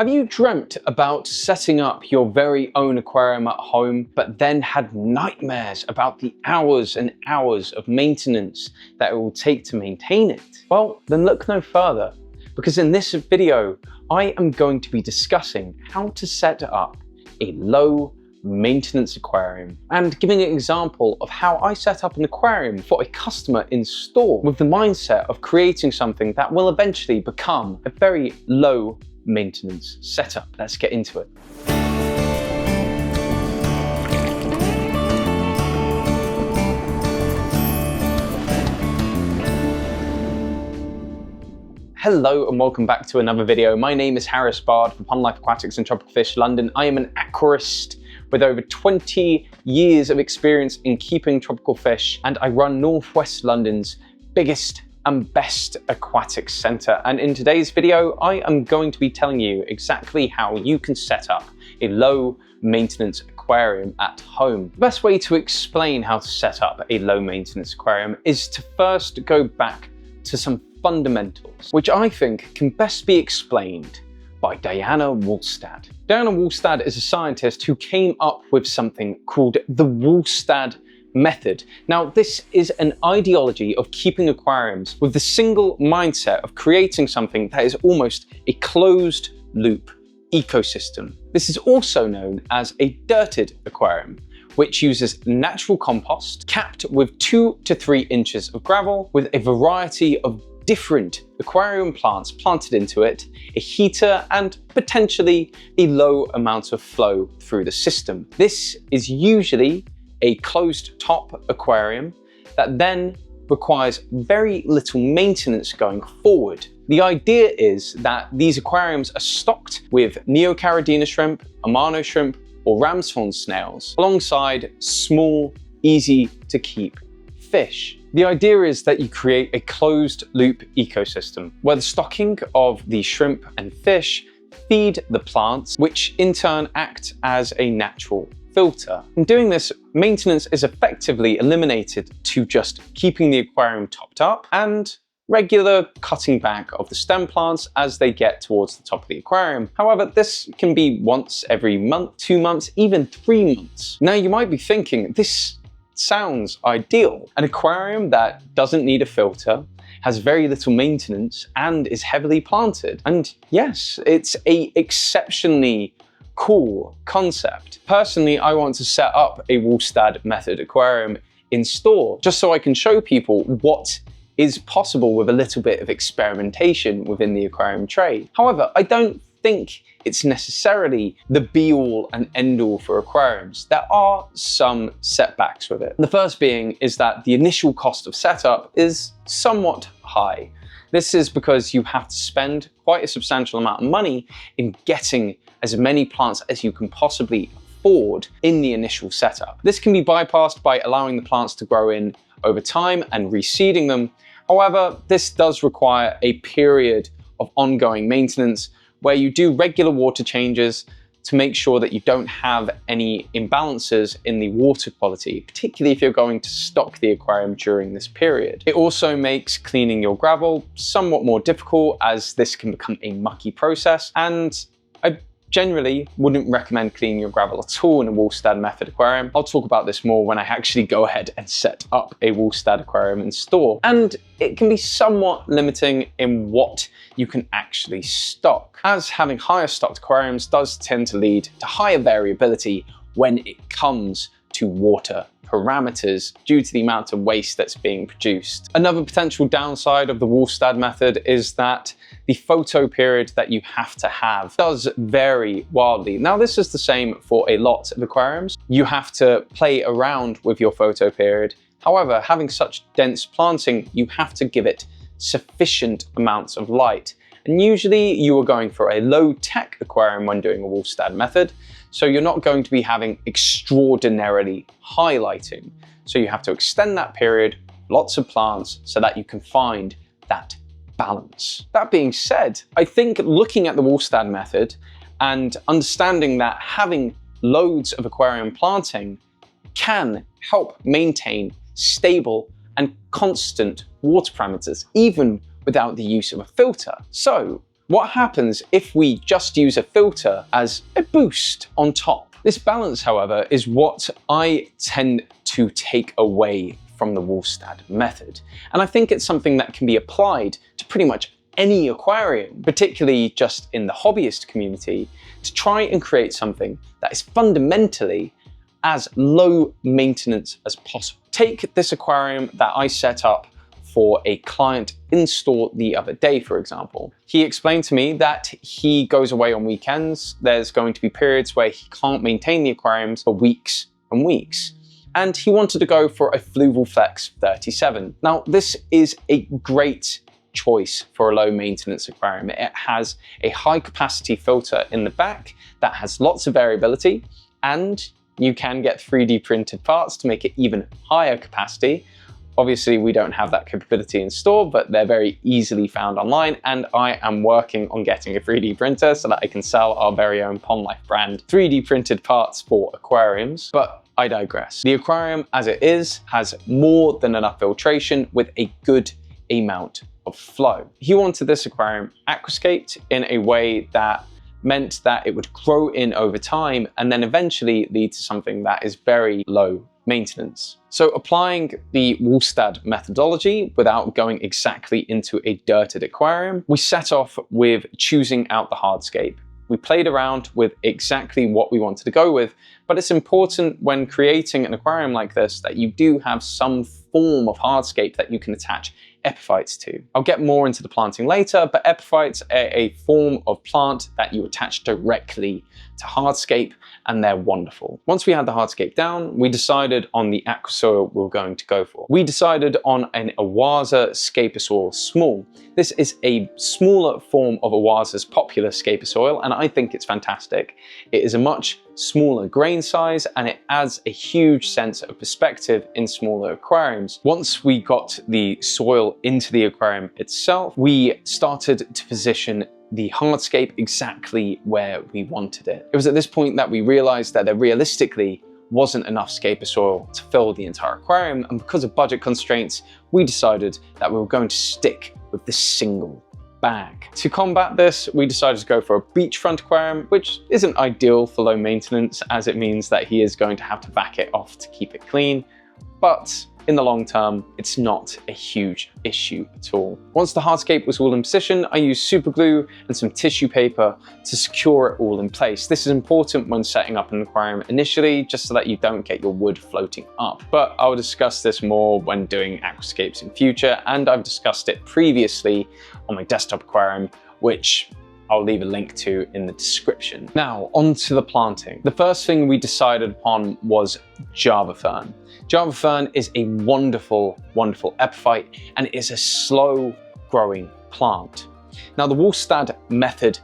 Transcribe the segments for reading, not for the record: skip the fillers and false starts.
Have you dreamt about setting up your very own aquarium at home, but then had nightmares about the hours and hours of maintenance that it will take to maintain it? Well, then look no further, because in this video, I am going to be discussing how to set up a low maintenance aquarium and giving an example of how I set up an aquarium for a customer in store with the mindset of creating something that will eventually become a very low maintenance setup. Let's get into it. Hello and welcome back to another video. My name is Harris Bard from Pond Life Aquatics and Tropical Fish London. I am an aquarist with over 20 years of experience in keeping tropical fish, and I run Northwest London's biggest and best aquatics centre. And in today's video, I am going to be telling you exactly how you can set up a low maintenance aquarium at home. The best way to explain how to set up a low maintenance aquarium is to first go back to some fundamentals, which I think can best be explained by Diana Walstad. Diana Walstad is a scientist who came up with something called the Walstad Method. Now, this is an ideology of keeping aquariums with the single mindset of creating something that is almost a closed loop ecosystem. This is also known as a dirted aquarium, which uses natural compost capped with 2 to 3 inches of gravel with a variety of different aquarium plants planted into it, a heater, and potentially a low amount of flow through the system. This is usually a closed top aquarium that then requires very little maintenance going forward. The idea is that these aquariums are stocked with Neocaridina shrimp, Amano shrimp, or ram's horn snails, alongside small, easy to keep fish. The idea is that you create a closed loop ecosystem where the stocking of the shrimp and fish feed the plants, which in turn act as a natural filter. In doing this, maintenance is effectively eliminated to just keeping the aquarium topped up and regular cutting back of the stem plants as they get towards the top of the aquarium. However, this can be once every month, 2 months, even 3 months. Now you might be thinking, this sounds ideal. An aquarium that doesn't need a filter, has very little maintenance, and is heavily planted. And yes, it's an exceptionally cool concept. Personally, I want to set up a Walstad Method aquarium in store, just so I can show people what is possible with a little bit of experimentation within the aquarium trade. However, I don't think it's necessarily the be-all and end-all for aquariums. There are some setbacks with it. The first being is that the initial cost of setup is somewhat high. This is because you have to spend quite a substantial amount of money in getting as many plants as you can possibly afford in the initial setup. This can be bypassed by allowing the plants to grow in over time and reseeding them. However, this does require a period of ongoing maintenance where you do regular water changes to make sure that you don't have any imbalances in the water quality, particularly if you're going to stock the aquarium during this period. It also makes cleaning your gravel somewhat more difficult, as this can become a mucky process, and I generally wouldn't recommend cleaning your gravel at all in a Walstad Method aquarium. I'll talk about this more when I actually go ahead and set up a Walstad aquarium in store. And it can be somewhat limiting in what you can actually stock, as having higher stocked aquariums does tend to lead to higher variability when it comes to water parameters due to the amount of waste that's being produced. Another potential downside of the Walstad Method is that the photo period that you have to have does vary wildly. Now, this is the same for a lot of aquariums. You have to play around with your photo period. However, having such dense planting, you have to give it sufficient amounts of light. And usually you are going for a low-tech aquarium when doing a Walstad Method, so you're not going to be having extraordinarily high lighting. So you have to extend that period, lots of plants, so that you can find that balance. That being said, I think looking at the Walstad Method and understanding that having loads of aquarium planting can help maintain stable and constant water parameters, even without the use of a filter. So What happens if we just use a filter as a boost on top? This balance, however, is what I tend to take away from the Walstad method. And I think it's something that can be applied to pretty much any aquarium, particularly just in the hobbyist community, to try and create something that is fundamentally as low maintenance as possible. Take this aquarium that I set up for a client install the other day, for example. He explained to me that he goes away on weekends. There's going to be periods where he can't maintain the aquariums for weeks and weeks. And he wanted to go for a Fluval Flex 37. Now, this is a great choice for a low maintenance aquarium. It has a high capacity filter in the back that has lots of variability, and you can get 3D printed parts to make it even higher capacity. Obviously, we don't have that capability in store, but they're very easily found online, and I am working on getting a 3D printer so that I can sell our very own Pond Life brand 3D printed parts for aquariums. But I digress. The aquarium as it is has more than enough filtration with a good amount of flow. He wanted this aquarium aquascaped in a way that meant that it would grow in over time and then eventually lead to something that is very low maintenance. So applying the Walstad methodology without going exactly into a dirted aquarium, we set off with choosing out the hardscape. We played around with exactly what we wanted to go with, but it's important when creating an aquarium like this that you do have some form of hardscape that you can attach epiphytes to. I'll get more into the planting later, but epiphytes are a form of plant that you attach directly to hardscape, and they're wonderful. Once we had the hardscape down, we decided on the aqua soil we were going to go for. We decided on an Awasa Scaper Soil Small. This is a smaller form of Awasa's popular Scaper Soil, and I think it's fantastic. It is a much smaller grain size, and it adds a huge sense of perspective in smaller aquariums. Once we got the soil into the aquarium itself, we started to position the hardscape exactly where we wanted it. It was at this point that we realized that there realistically wasn't enough scaper soil to fill the entire aquarium, and because of budget constraints, we decided that we were going to stick with this single bag. To combat this, we decided to go for a beachfront aquarium, which isn't ideal for low maintenance, as it means that he is going to have to vac it off to keep it clean, but in the long term, it's not a huge issue at all. Once the hardscape was all in position, I used super glue and some tissue paper to secure it all in place. This is important when setting up an aquarium initially, just so that you don't get your wood floating up. But I'll discuss this more when doing aquascapes in future, and I've discussed it previously on my desktop aquarium, which I'll leave a link to in the description. Now, on to the planting. The first thing we decided upon was Java Fern. Java Fern is a wonderful, wonderful epiphyte, and it is a slow growing plant. Now, the Walstad method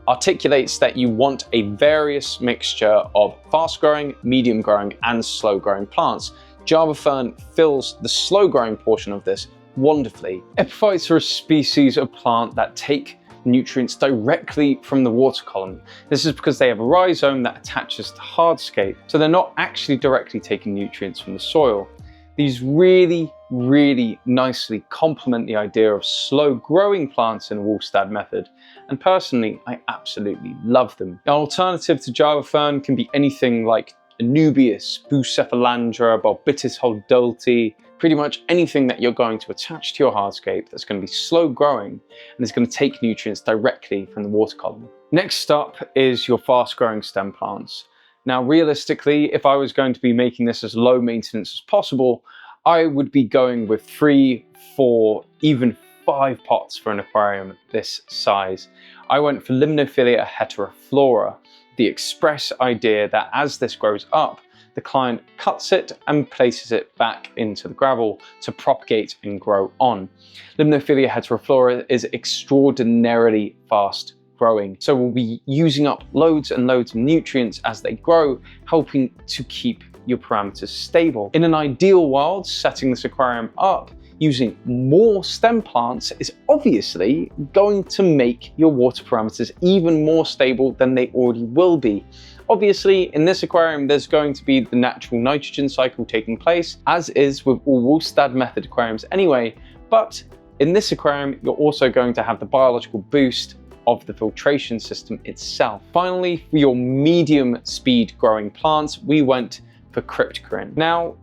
articulates that you want a various mixture of fast growing, medium growing, and slow growing plants. Java Fern fills the slow growing portion of this wonderfully. Epiphytes are a species of plant that take nutrients directly from the water column. This is because they have a rhizome that attaches to hardscape, so they're not actually directly taking nutrients from the soil. These really, really nicely complement the idea of slow growing plants in the Walstad method, and personally, I absolutely love them. An alternative to Java Fern can be anything like Anubias, Bucephalandra, Bolbitis holdulti, pretty much anything that you're going to attach to your hardscape that's going to be slow growing and is going to take nutrients directly from the water column. Next up is your fast growing stem plants. Now, realistically, if I was going to be making this as low maintenance as possible, I would be going with 3, 4, even 5 pots for an aquarium this size. I went for Limnophilia heteroflora, the express idea that as this grows up, the client cuts it and places it back into the gravel to propagate and grow on. Limnophilia heteroflora is extraordinarily fast growing, so we'll be using up loads and loads of nutrients as they grow, helping to keep your parameters stable. In an ideal world, setting this aquarium up using more stem plants is obviously going to make your water parameters even more stable than they already will be. Obviously, in this aquarium, there's going to be the natural nitrogen cycle taking place, as is with all Walstad method aquariums anyway, but in this aquarium, you're also going to have the biological boost of the filtration system itself. Finally, for your medium speed growing plants, we went for cryptochrome. Now,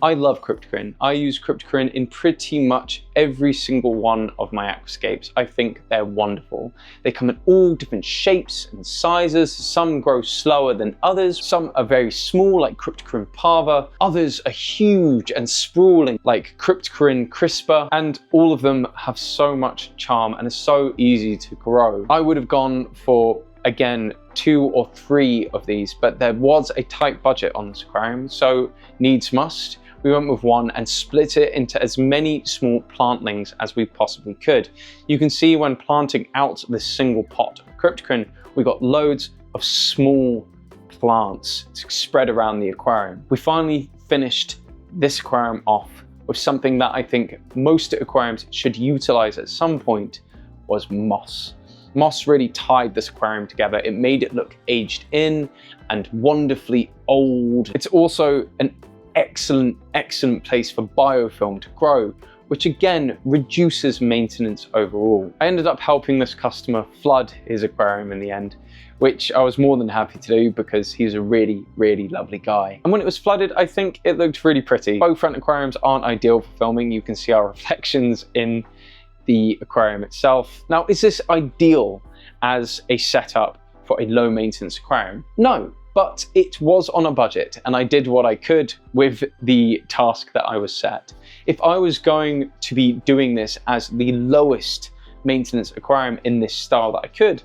I love cryptochrome. I use cryptochrome in pretty much every single one of my aquascapes. I think they're wonderful. They come in all different shapes and sizes. Some grow slower than others. Some are very small, like cryptochrome parva. Others are huge and sprawling, like cryptochrome crispa. And all of them have so much charm and are so easy to grow. I would have gone for, again, 2 or 3 of these, but there was a tight budget on this aquarium, so needs must. We went with 1 and split it into as many small plantlings as we possibly could. You can see when planting out this single pot of cryptochrome, we got loads of small plants to spread around the aquarium. We finally finished this aquarium off with something that I think most aquariums should utilize at some point, was moss. Moss really tied this aquarium together. It made it look aged in and wonderfully old. It's also an excellent place for biofilm to grow, which again reduces maintenance overall. I ended up helping this customer flood his aquarium in the end, which I was more than happy to do because he's a really lovely guy. And when it was flooded, I think it looked really pretty. Bow front aquariums aren't ideal for filming. You can see our reflections in the aquarium itself. Now, is this ideal as a setup for a low maintenance aquarium? No, but it was on a budget and I did what I could with the task that I was set. If I was going to be doing this as the lowest maintenance aquarium in this style that I could,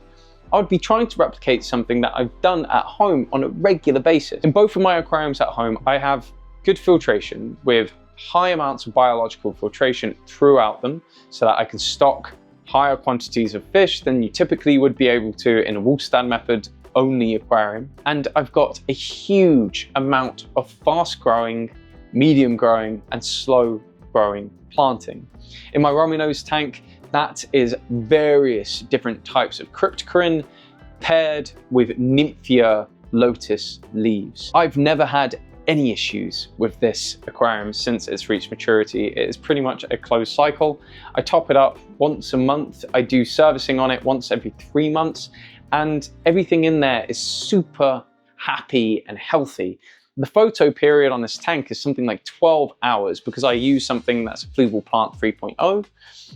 I would be trying to replicate something that I've done at home on a regular basis. In both of my aquariums at home, I have good filtration with high amounts of biological filtration throughout them so that I can stock higher quantities of fish than you typically would be able to in a Walstad Method only aquarium. And I've got a huge amount of fast growing, medium growing and slow growing planting. In my rummy nose tank, that is various different types of cryptochrome paired with Nymphia lotus leaves. I've never had any issues with this aquarium since it's reached maturity. It is pretty much a closed cycle. I top it up once a month. I do servicing on it once every 3 months, and everything in there is super happy and healthy. The photo period on this tank is something like 12 hours because I use something that's a Flugel Plant 3.0,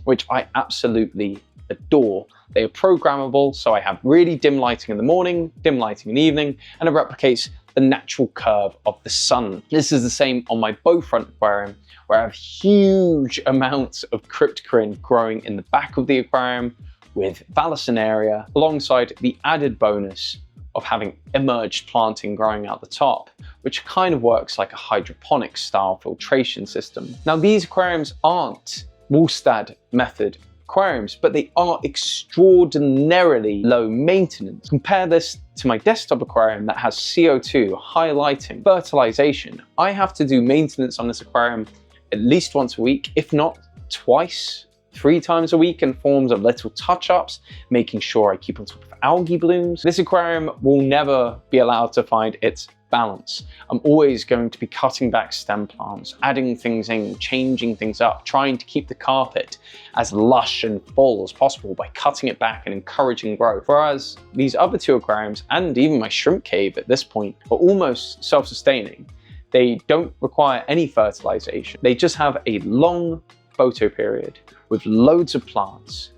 which I absolutely adore. They are programmable, so I have really dim lighting in the morning, dim lighting in the evening, and it replicates the natural curve of the sun. This is the same on my bow front aquarium, where I have huge amounts of cryptochrome growing in the back of the aquarium with Vallisneria, alongside the added bonus of having emerged planting growing out the top, which kind of works like a hydroponic style filtration system. Now, these aquariums aren't Walstad Method aquariums, but they are extraordinarily low maintenance. Compare this to my desktop aquarium that has CO2, high lighting, fertilization. I have to do maintenance on this aquarium at least once a week, if not twice, 3 times a week, in forms of little touch-ups, making sure I keep on top of algae blooms. This aquarium will never be allowed to find its balance. I'm always going to be cutting back stem plants, adding things in, changing things up, trying to keep the carpet as lush and full as possible by cutting it back and encouraging growth. Whereas these other 2 aquariums, and even my shrimp cave at this point, are almost self-sustaining. They don't require any fertilization. They just have a long photo period with loads of plants.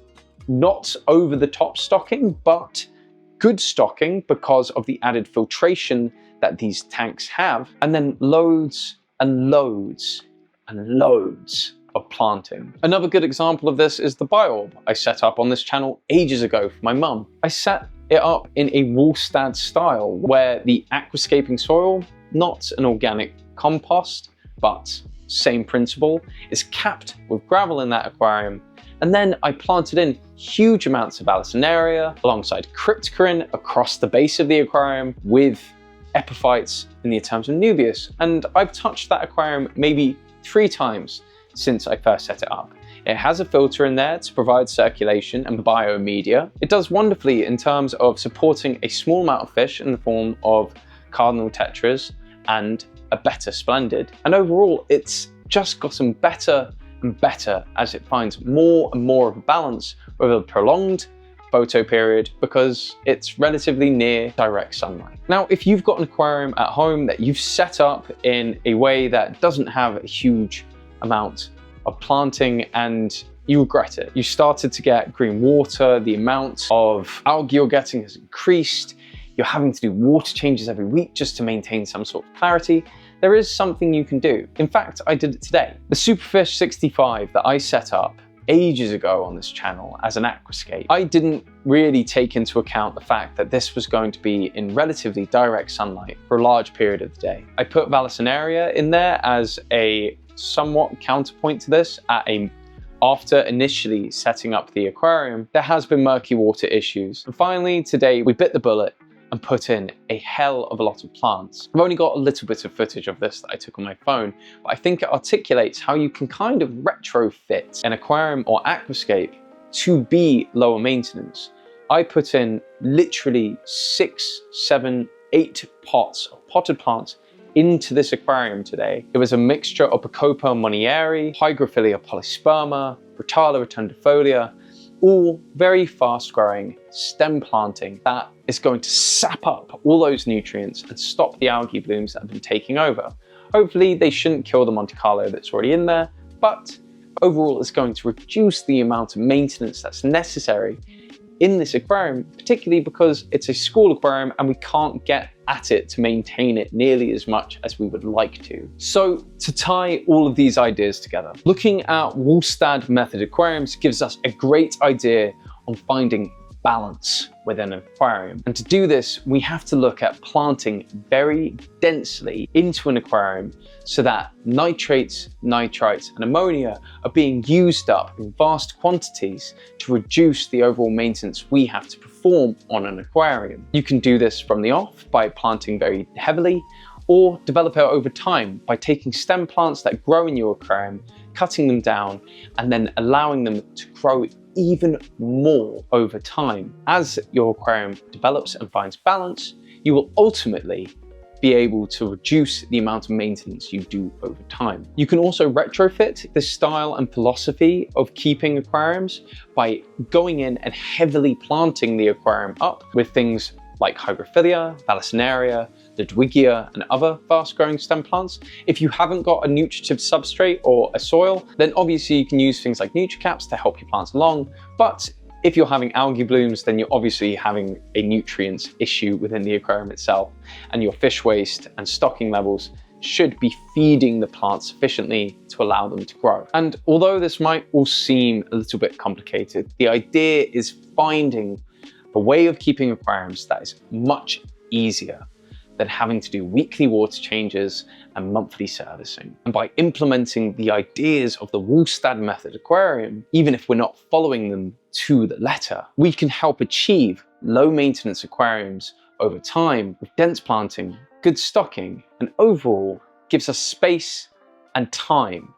Not over the top stocking, but good stocking because of the added filtration that these tanks have, and then loads and loads and loads of planting. Another good example of this is the Biorb I set up on this channel ages ago for my mum. I set it up in a Walstad style where the aquascaping soil, not an organic compost, but same principle, is capped with gravel in that aquarium. And then I planted in huge amounts of Vallisneria alongside cryptochrome across the base of the aquarium with epiphytes in the Terms nubius. And I've touched that aquarium maybe 3 times since I first set it up. It has a filter in there to provide circulation and biomedia. It does wonderfully in terms of supporting a small amount of fish in the form of cardinal tetras and a betta splendid. And overall, it's just gotten better and better as it finds more and more of a balance with a prolonged photo period because it's relatively near direct sunlight. Now, if you've got an aquarium at home that you've set up in a way that doesn't have a huge amount of planting and you regret it, you started to get green water, the amount of algae you're getting has increased, you're having to do water changes every week just to maintain some sort of clarity, there is something you can do. In fact, I did it today. The Superfish 65 that I set up ages ago on this channel as an aquascape, I didn't really take into account the fact that this was going to be in relatively direct sunlight for a large period of the day. I put Vallisneria in there as a somewhat counterpoint to this after initially setting up the aquarium. There has been murky water issues. And finally, today we bit the bullet and put in a hell of a lot of plants. I've only got a little bit of footage of this that I took on my phone, but I think it articulates how you can kind of retrofit an aquarium or aquascape to be lower maintenance. I put in literally 6, 7, 8 pots of potted plants into this aquarium today. It was a mixture of Bacopa monieri, Hygrophila polysperma, Rotala rotundifolia, all very fast growing stem planting that is going to sap up all those nutrients and stop the algae blooms that have been taking over. Hopefully they shouldn't kill the Monte Carlo that's already in there, but overall it's going to reduce the amount of maintenance that's necessary in this aquarium, particularly because it's a school aquarium and we can't get at it to maintain it nearly as much as we would like to. So to tie all of these ideas together, looking at Walstad Method aquariums gives us a great idea on finding balance within an aquarium. And to do this, we have to look at planting very densely into an aquarium so that nitrates, nitrites, and ammonia are being used up in vast quantities to reduce the overall maintenance we have to perform on an aquarium. You can do this from the off by planting very heavily, or develop it over time by taking stem plants that grow in your aquarium, cutting them down, and then allowing them to grow even more over time. As your aquarium develops and finds balance, you will ultimately be able to reduce the amount of maintenance you do over time. You can also retrofit this style and philosophy of keeping aquariums by going in and heavily planting the aquarium up with things like Hygrophila, Vallisneria, Ludwigia, and other fast-growing stem plants. If you haven't got a nutritive substrate or a soil, then obviously you can use things like NutriCaps to help your plants along. But if you're having algae blooms, then you're obviously having a nutrients issue within the aquarium itself, and your fish waste and stocking levels should be feeding the plants sufficiently to allow them to grow. And although this might all seem a little bit complicated, the idea is finding a way of keeping aquariums that is much easier than having to do weekly water changes and monthly servicing. And by implementing the ideas of the Walstad Method aquarium, even if we're not following them to the letter, we can help achieve low maintenance aquariums over time with dense planting, good stocking, and overall gives us space and time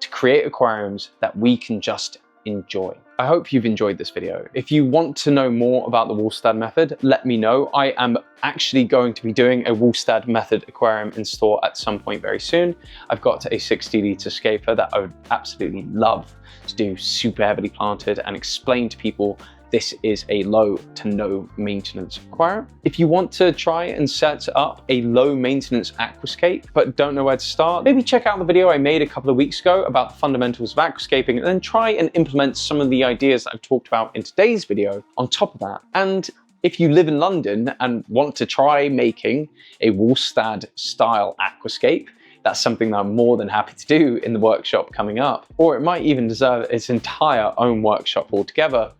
to create aquariums that we can just enjoy. I hope you've enjoyed this video. If you want to know more about the Walstad Method, let me know. I am actually going to be doing a Walstad Method aquarium in store at some point very soon. I've got a 60-litre scaper that I would absolutely love to do super heavily planted and explain to people this is a low to no maintenance aquarium. If you want to try and set up a low maintenance aquascape but don't know where to start, maybe check out the video I made a couple of weeks ago about the fundamentals of aquascaping and then try and implement some of the ideas that I've talked about in today's video on top of that. And if you live in London and want to try making a Walstad style aquascape, that's something that I'm more than happy to do in the workshop coming up, or it might even deserve its entire own workshop altogether.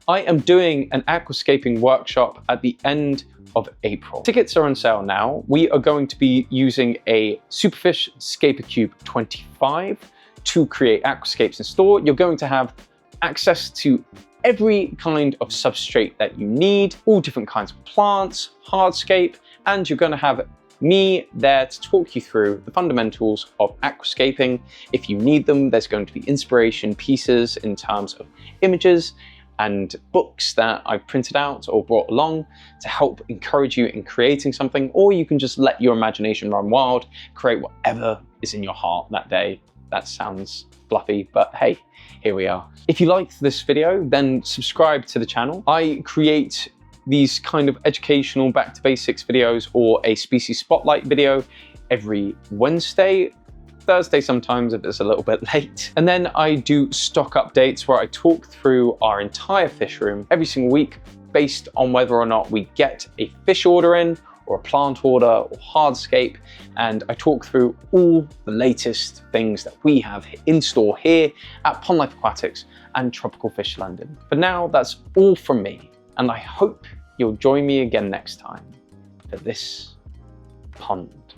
I am doing an aquascaping workshop at the end of April. Tickets are on sale now. We are going to be using a Superfish Scaper Cube 25 to create aquascapes in store. You're going to have access to every kind of substrate that you need, all different kinds of plants, hardscape, and you're going to have me there to talk you through the fundamentals of aquascaping. If you need them, there's going to be inspiration pieces in terms of images and books that I've printed out or brought along to help encourage you in creating something, or you can just let your imagination run wild, create whatever is in your heart that day. that sounds fluffy, but hey, here we are. If you liked this video, then subscribe to the channel. I create these kind of educational back to basics videos or a species spotlight video every Wednesday, Thursday sometimes if it's a little bit late. And then I do stock updates where I talk through our entire fish room every single week based on whether or not we get a fish order in or a plant order or hardscape, and I talk through all the latest things that we have in store here at Pond Life Aquatics and Tropical Fish London. For now, that's all from me, and I hope you'll join me again next time for this pond.